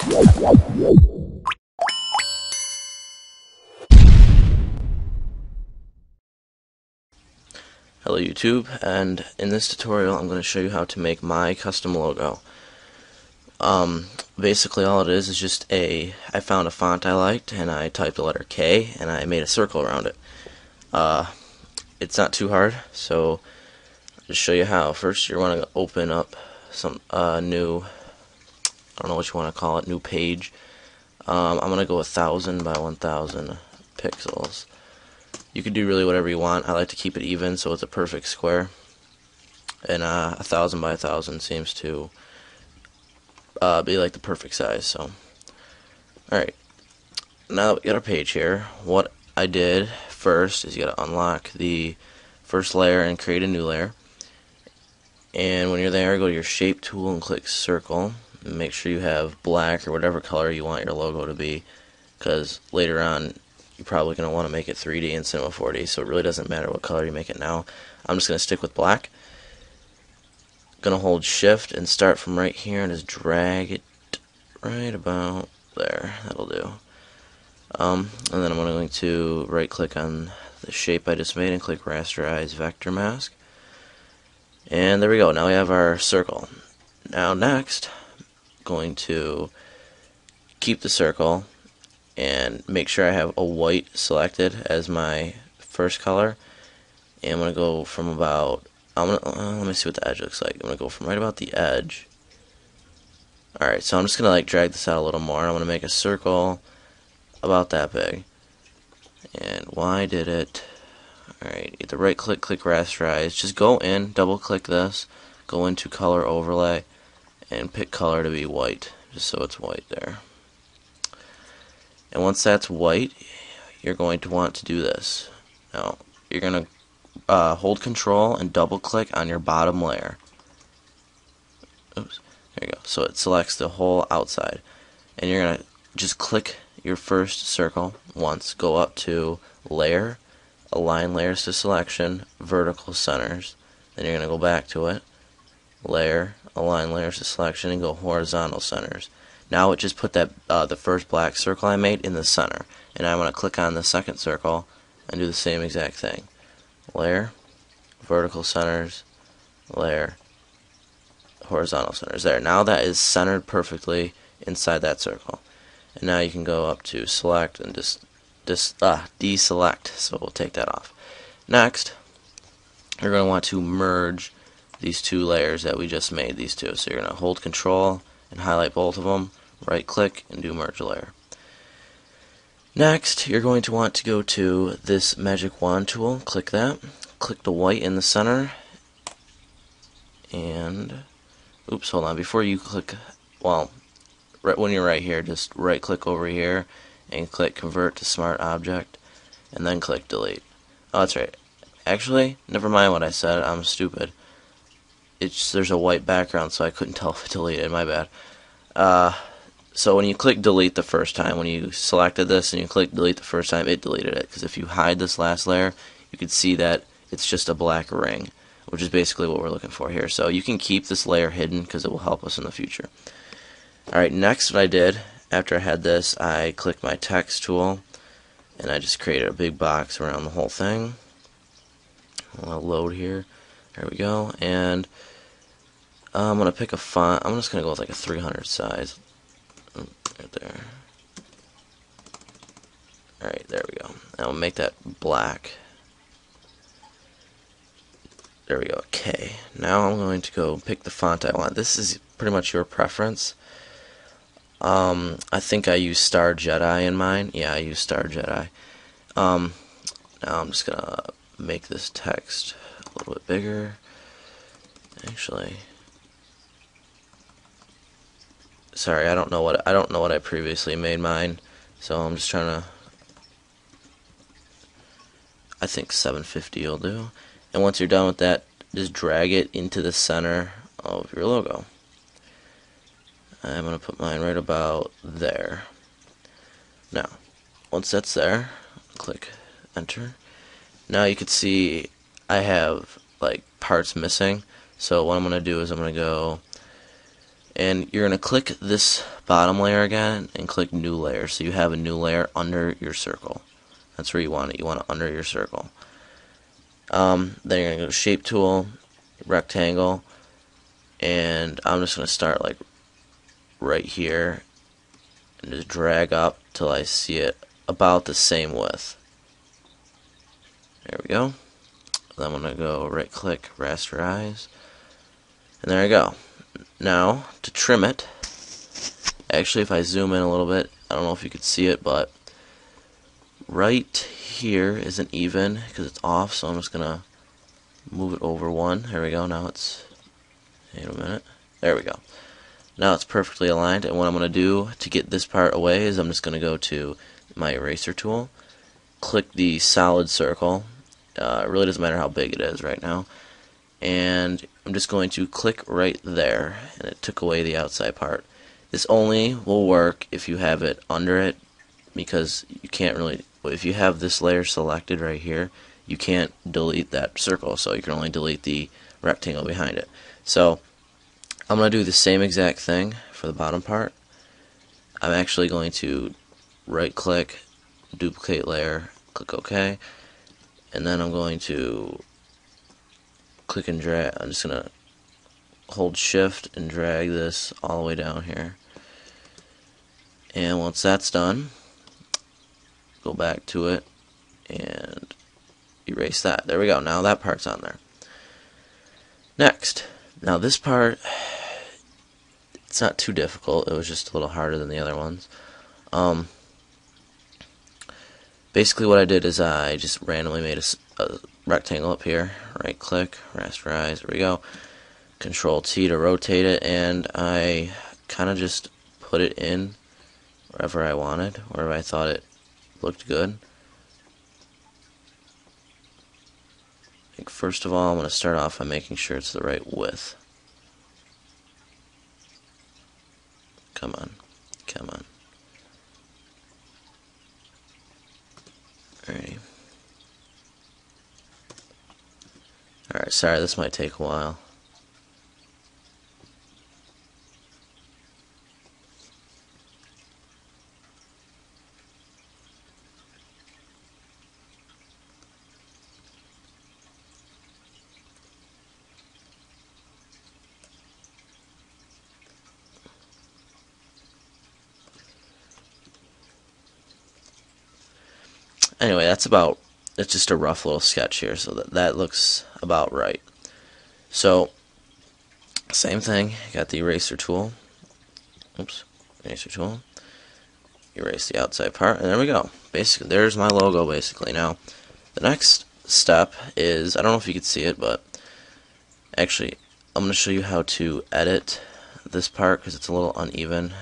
Hello YouTube, and in this tutorial I'm going to show you how to make my custom logo. Basically all it is just I found a font I liked and I typed the letter K and I made a circle around it. It's not too hard, so I'll just show you how. First you want to open up some new, I don't know what you want to call it, new page. I'm going to go 1000 by 1000 pixels. You can do really whatever you want. I like to keep it even so it's a perfect square. And 1000 by 1000 seems to be like the perfect size. So, alright. Now that we got our page here, what I did first is you gotta unlock the first layer and create a new layer. And when you're there, go to your shape tool and click circle. And make sure you have black or whatever color you want your logo to be, because later on you're probably going to want to make it 3D in Cinema 4D, so it really doesn't matter what color you make it now. I'm just going to stick with black. Going to hold shift and start from right here and just drag it right about there. That'll do. And then I'm going to right click on the shape I just made and click rasterize vector mask. And there we go. Now we have our circle. Now next, I'm going to keep the circle and make sure I have a white selected as my first color. And I'm going to go from about, let me see what the edge looks like. I'm going to go from right about the edge. Alright, so I'm just going to like drag this out a little more. I'm going to make a circle about that big. And why did it? Alright, either right click, click rasterize. Just go in, double click this, go into color overlay, and pick color to be white, just so it's white there. And once that's white, you're going to want to do this. Now, you're going to hold control and double click on your bottom layer. Oops, there you go. So it selects the whole outside. And you're going to just click your first circle once, go up to layer, align layers to selection, vertical centers. Then you're going to go back to it, layer, align layers to selection, and go horizontal centers. Now it just put that the first black circle I made in the center, and I want to click on the second circle and do the same exact thing. Layer, vertical centers, layer, horizontal centers. There. Now that is centered perfectly inside that circle. And now you can go up to select and just deselect. So we'll take that off. Next, you're going to want to merge these two layers that we just made. These two. So you're going to hold Control and highlight both of them. Right click and do merge layer. Next, you're going to want to go to this magic wand tool, click that, click the white in the center, and oops, hold on, before you click, well, right when you're right here, just right click over here and click convert to smart object, and then click delete. Oh, that's right. Actually, never mind what I said, I'm stupid. There's a white background, so I couldn't tell if it deleted, my bad. So when you click delete the first time, when you selected this and you click delete the first time, it deleted it. Because if you hide this last layer, you can see that it's just a black ring, which is basically what we're looking for here. So you can keep this layer hidden because it will help us in the future. Alright, next what I did, after I had this, I clicked my text tool, and I just created a big box around the whole thing. I'll load here. There we go. And I'm going to pick a font. I'm just going to go with like a 300 size. Right there. Alright, there we go. Now we'll make that black. There we go, K. Now I'm going to go pick the font I want. This is pretty much your preference. I think I use Star Jedi in mine. Yeah, I use Star Jedi. Now I'm just gonna make this text a little bit bigger. Actually, sorry, I don't know what I previously made mine, so I'm just trying to. I think 750 will do. And once you're done with that, just drag it into the center of your logo. I'm going to put mine right about there. Now, once that's there, click enter. Now you can see I have like parts missing. So what I'm going to do is I'm going to go And you're going to click this bottom layer again and click new layer, so you have a new layer under your circle. That's where you want it. You want it under your circle. Then you're going to go to shape tool, rectangle, and I'm just going to start like right here and just drag up till I see it about the same width. There we go. Then I'm going to go right click, rasterize, and there I go. Now to trim it, actually if I zoom in a little bit, I don't know if you could see it, but right here isn't even because it's off, so I'm just going to move it over one. There we go. Now it's, wait a minute, there we go. Now it's perfectly aligned, and what I'm going to do to get this part away is I'm just going to go to my eraser tool, click the solid circle. It really doesn't matter how big it is right now, and I'm just going to click right there, and it took away the outside part. This only will work if you have it under it, because you can't really, if you have this layer selected right here, you can't delete that circle, so you can only delete the rectangle behind it. So I'm going to do the same exact thing for the bottom part. I'm actually going to right click, duplicate layer, click OK, and then I'm going to click and drag. I'm just going to hold shift and drag this all the way down here. And once that's done, go back to it and erase that. There we go. Now that part's on there. Next, now this part, it's not too difficult. It was just a little harder than the other ones. Basically what I did is I just randomly made a rectangle up here. Right click, rasterize, there we go. Control T to rotate it, and I kind of just put it in wherever I wanted, wherever I thought it looked good. I think first of all I'm going to start off by making sure it's the right width. Come on, come on. Alrighty. Alright, sorry, this might take a while. Anyway, that's just a rough little sketch here, so that looks about right. So, same thing, got the eraser tool. Oops, eraser tool. Erase the outside part, and there we go. Basically, there's my logo, basically. Now, the next step is, I don't know if you can see it, but actually, I'm going to show you how to edit this part, because it's a little uneven.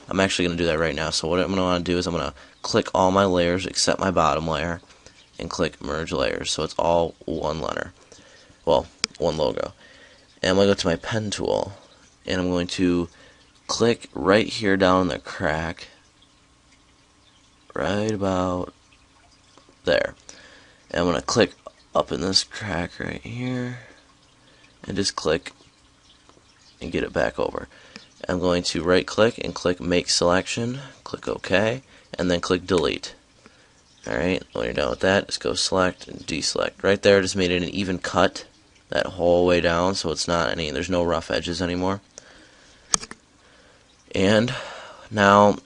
I'm actually going to do that right now. So what I'm going to want to do is I'm going to click all my layers except my bottom layer and click merge layers, so it's all one letter, well, one logo. And I'm going to go to my pen tool and I'm going to click right here down in the crack, right about there, and I'm going to click up in this crack right here and just click and get it back over. I'm going to right click and click make selection, click OK, and then click delete. Alright, when you're done with that, just go select and deselect. Right there, just made it an even cut that whole way down, so it's not there's no rough edges anymore. And now,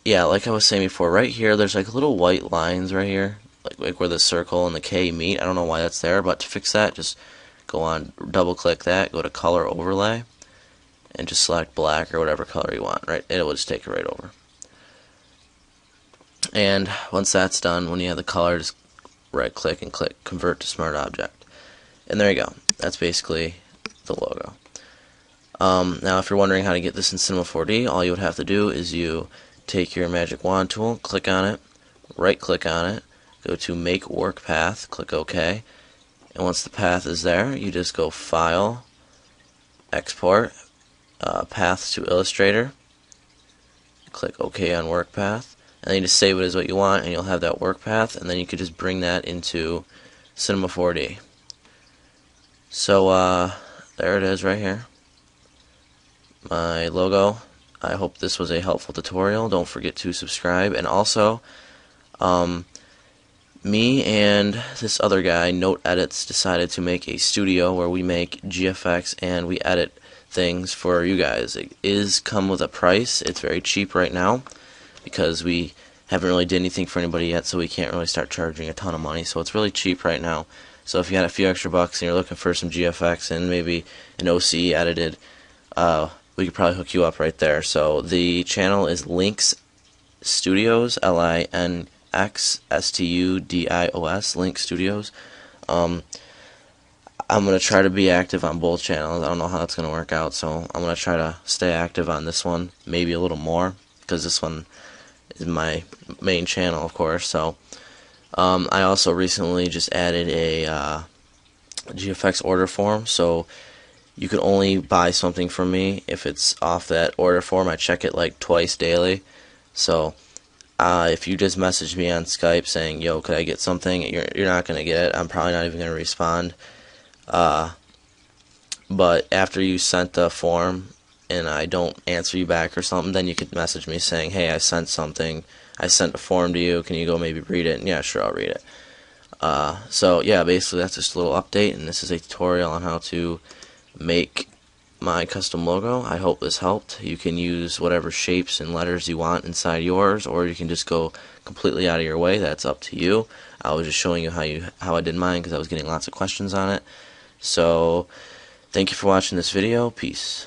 yeah, like I was saying before, right here there's like little white lines right here, like where the circle and the K meet. I don't know why that's there, but to fix that, just go on, double click that, go to color overlay, and just select black or whatever color you want, right? It will just take it right over. And once that's done, when you have the color, just right click and click convert to smart object. And there you go. That's basically the logo. Now if you're wondering how to get this in Cinema 4D, all you would have to do is you take your magic wand tool, click on it, right click on it, go to make work path, click OK, and once the path is there, you just go file, export, paths to Illustrator, click OK on work path, and then you just save it as what you want and you'll have that work path, and then you could just bring that into Cinema 4D. So there it is right here. my logo. I hope this was a helpful tutorial. Don't forget to subscribe, and also me and this other guy, Note Edits, decided to make a studio where we make GFX and we edit things for you guys. It is come with a price. It's very cheap right now because we haven't really did anything for anybody yet, so we can't really start charging a ton of money. So it's really cheap right now. So if you had a few extra bucks and you're looking for some GFX and maybe an OCE edited, we could probably hook you up right there. So the channel is Links Studios, LINXSTUDIOS, Link Studios. I'm going to try to be active on both channels. I don't know how that's going to work out, so I'm going to try to stay active on this one, maybe a little more, because this one is my main channel, of course. So I also recently just added a GFX order form, so you could only buy something from me if it's off that order form. I check it like twice daily, so if you just message me on Skype saying, yo, could I get something, you're not going to get it. I'm probably not even going to respond. But after you sent the form and I don't answer you back or something, then you could message me saying, hey, I sent something. I sent a form to you. Can you go maybe read it? And yeah, sure, I'll read it. So yeah, basically that's just a little update, and this is a tutorial on how to make my custom logo. I hope this helped. You can use whatever shapes and letters you want inside yours, or you can just go completely out of your way. That's up to you. I was just showing you how I did mine because I was getting lots of questions on it. So thank you for watching this video. Peace.